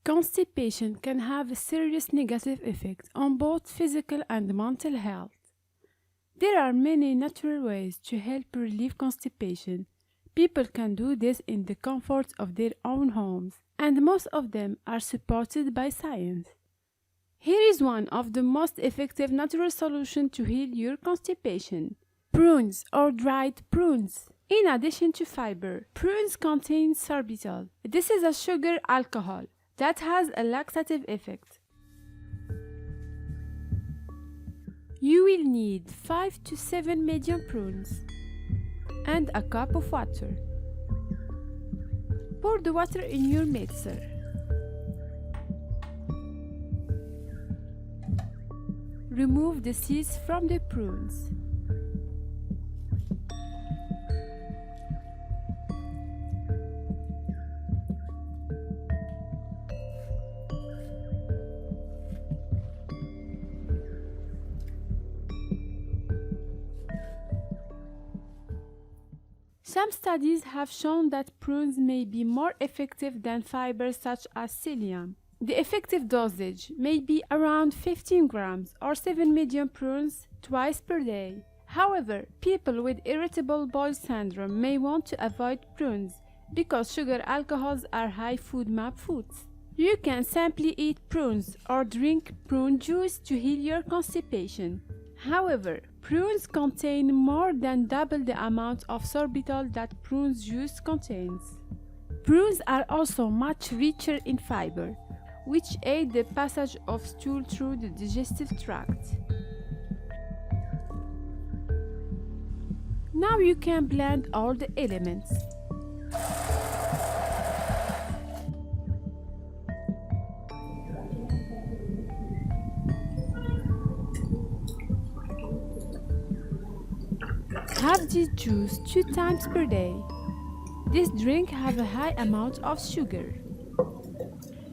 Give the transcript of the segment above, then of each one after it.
Constipation can have a serious negative effect on both physical and mental health. There are many natural ways to help relieve constipation. People can do this in the comfort of their own homes, and most of them are supported by science. Here is one of the most effective natural solutions to heal your constipation. Prunes or dried prunes. In addition to fiber, prunes contain sorbitol. This is a sugar alcohol that has a laxative effect. You will need 5 to 7 medium prunes and a cup of water. Pour the water in your mixer. Remove the seeds from the prunes. Some studies have shown that prunes may be more effective than fibers such as psyllium. The effective dosage may be around 15 grams or 7 medium prunes twice per day. However, people with irritable bowel syndrome may want to avoid prunes because sugar alcohols are high FODMAP foods. You can simply eat prunes or drink prune juice to heal your constipation. However, prunes contain more than double the amount of sorbitol that prune juice contains. Prunes are also much richer in fiber, which aid the passage of stool through the digestive tract. Now you can blend all the elements. Have this juice 2 times per day. This drink has a high amount of sugar.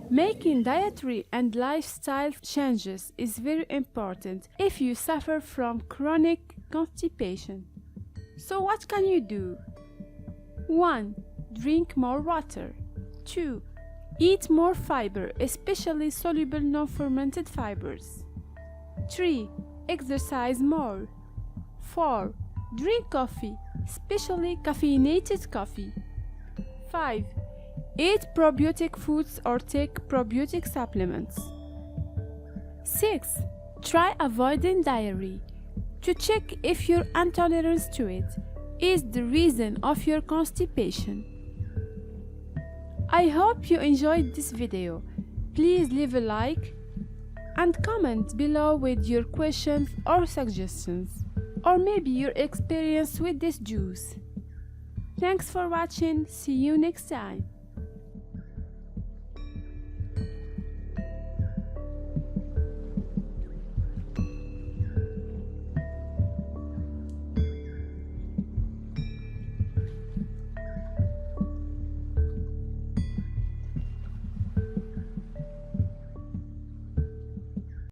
Making dietary and lifestyle changes is very important if you suffer from chronic constipation. So what can you do? 1. Drink more water. 2. Eat more fiber, especially soluble non-fermented fibers. 3. Exercise more. 4. Drink coffee, especially caffeinated coffee. 5. Eat probiotic foods or take probiotic supplements. 6. Try avoiding dairy to check if your intolerance to it is the reason of your constipation. I hope you enjoyed this video. Please leave a like and comment below with your questions or suggestions, or maybe your experience with this juice. Thanks for watching. See you next time.